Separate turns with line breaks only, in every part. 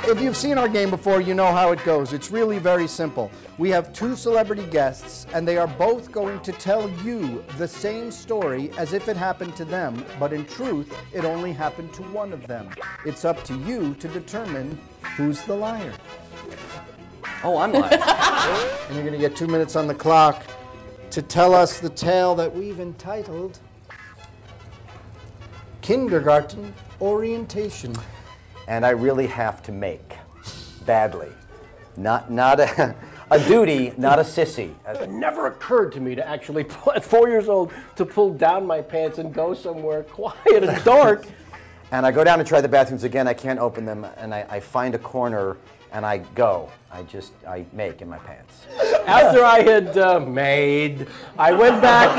If you've seen our game before, you know how it goes. It's really very simple. We have two celebrity guests, and they are both going to tell you the same story as if it happened to them, but in truth, it only happened to one of them. It's up to you to determine who's the liar.
Oh, I'm lying.
And you're going to get 2 minutes on the clock to tell us the tale that we've entitled Kindergarten Orientation.
And I really have to make, badly. Not a duty, not a sissy.
It never occurred to me to actually, at 4 years old, to pull down my pants and go somewhere quiet and dark.
And I go down to try the bathrooms again, I can't open them, and I find a corner, and I go. I make in my pants.
After I had made, I went back.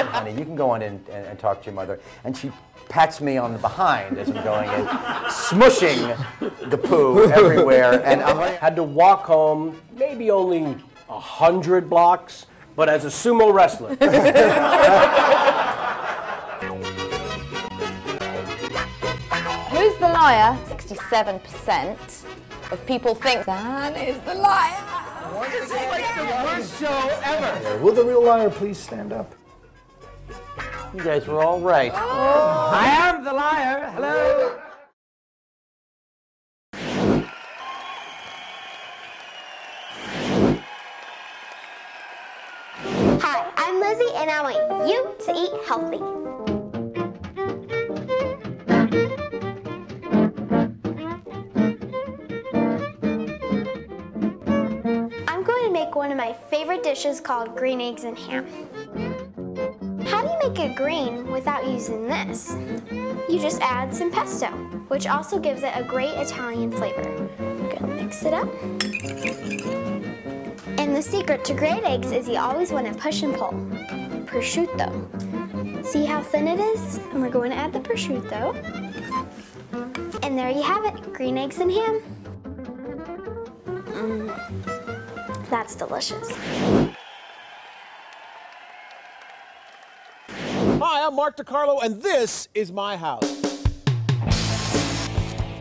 Honey, you can go on in and talk to your mother. And she pats me on the behind as I'm going in, smushing the poo everywhere. And I
had to walk home, maybe only 100 blocks, but as a sumo wrestler.
Who's the liar? 67% of people think Dan is the liar.
This is like the worst show ever.
Will the real liar please stand up?
You guys were all right. Oh. I am the liar. Hello.
Hi, I'm Lizzie, and I want you to eat healthy. I'm going to make one of my favorite dishes called green eggs and ham. How do you make it green without using this? You just add some pesto, which also gives it a great Italian flavor. I'm gonna mix it up. And the secret to great eggs is you always want to push and pull. Prosciutto. See how thin it is? And we're going to add the prosciutto. And there you have it, green eggs and ham. That's delicious.
Hi, I'm Mark DiCarlo, and this is my house.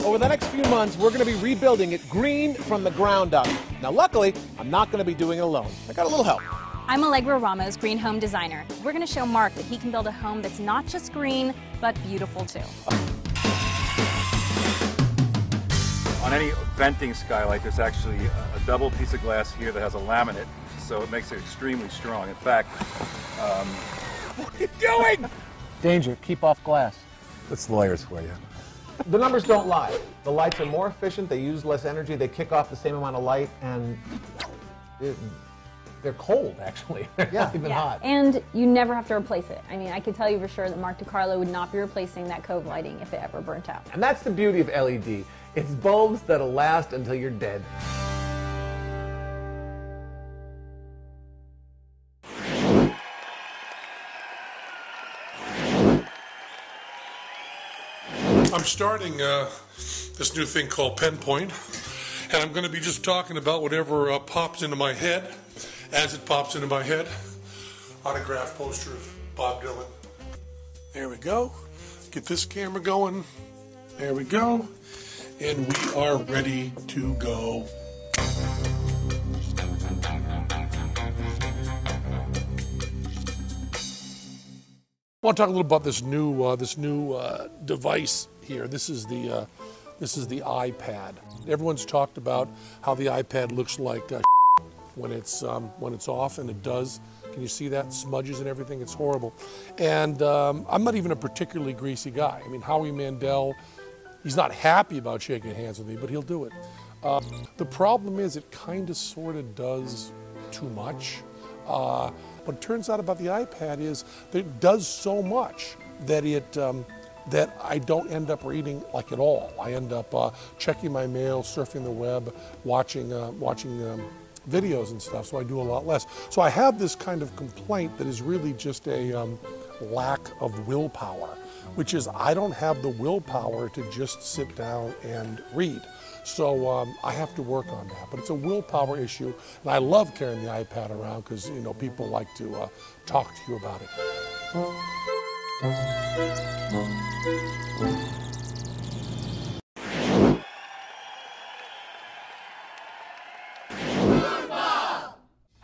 Over the next few months, we're going to be rebuilding it green from the ground up. Now, luckily, I'm not going to be doing it alone. I got a little help.
I'm Allegra Ramos, green home designer. We're going to show Mark that he can build a home that's not just green, but beautiful too.
On any venting skylight, there's actually a double piece of glass here that has a laminate, so it makes it extremely strong. In fact,
What are you doing?
Danger, keep off glass.
that's lawyers for you.
The numbers don't lie. The lights are more efficient, they use less energy, they kick off the same amount of light, and they're cold, actually. They're not even hot.
And you never have to replace it. I mean, I can tell you for sure that Mark DiCarlo would not be replacing that cove lighting if it ever burnt out.
And that's the beauty of LED. It's bulbs that'll last until you're dead.
I'm starting this new thing called Penpoint, and I'm going to be just talking about whatever pops into my head as it pops into my head. Autograph poster of Bob Dylan. There we go. Get this camera going. There we go. And we are ready to go. I want to talk a little about this new device here. This is the iPad. Everyone's talked about how the iPad looks like when it's off, and it does. Can you see that? Smudges and everything. It's horrible. And I'm not even a particularly greasy guy. I mean, Howie Mandel, he's not happy about shaking hands with me, but he'll do it. The problem is it kind of sort of does too much. What turns out about the iPad is that it does so much that that I don't end up reading like at all. I end up checking my mail, surfing the web, watching videos and stuff, so I do a lot less. So I have this kind of complaint that is really just a lack of willpower, which is I don't have the willpower to just sit down and read. So I have to work on that, but it's a willpower issue, and I love carrying the iPad around because people like to talk to you about it.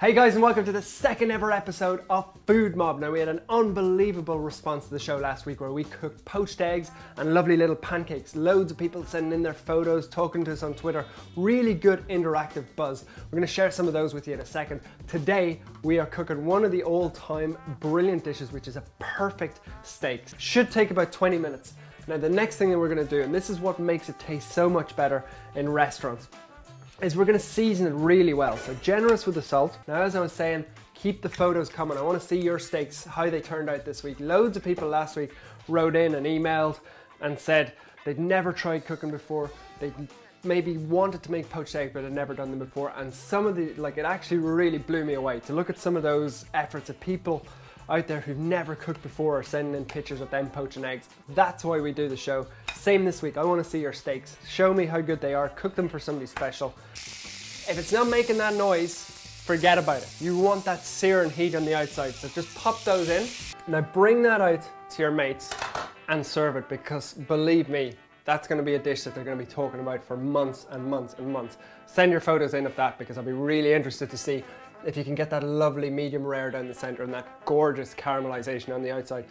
Hey guys, and welcome to the second ever episode of Food Mob. Now, we had an unbelievable response to the show last week where we cooked poached eggs and lovely little pancakes. Loads of people sending in their photos, talking to us on Twitter. Really good interactive buzz. We're going to share some of those with you in a second. Today, we are cooking one of the all-time brilliant dishes, which is a perfect steak. Should take about 20 minutes. Now, the next thing that we're going to do, and this is what makes it taste so much better in restaurants, is we're going to season it really well. So generous with the salt. Now, as I was saying, keep the photos coming. I want to see your steaks, how they turned out this week. Loads of people last week wrote in and emailed and said they'd never tried cooking before. They maybe wanted to make poached egg, but had never done them before. And some of the, it actually really blew me away to look at some of those efforts of people out there who've never cooked before are sending in pictures of them poaching eggs. That's why we do the show. Same this week. I want to see your steaks. Show me how good they are. Cook them for somebody special. If it's not making that noise, forget about it. You want that sear and heat on the outside, so just pop those in. Now bring that out to your mates and serve it, because believe me, that's going to be a dish that they're going to be talking about for months and months and months. Send your photos in of that, because I'll be really interested to see if you can get that lovely medium rare down the center and that gorgeous caramelization on the outside.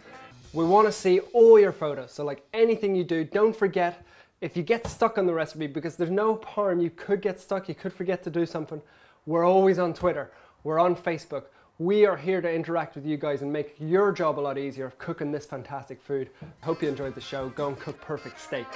We want to see all your photos, so like anything you do, don't forget, if you get stuck on the recipe, because there's no harm, you could get stuck, you could forget to do something. We're always on Twitter, we're on Facebook. We are here to interact with you guys and make your job a lot easier of cooking this fantastic food. Hope you enjoyed the show. Go and cook perfect steak.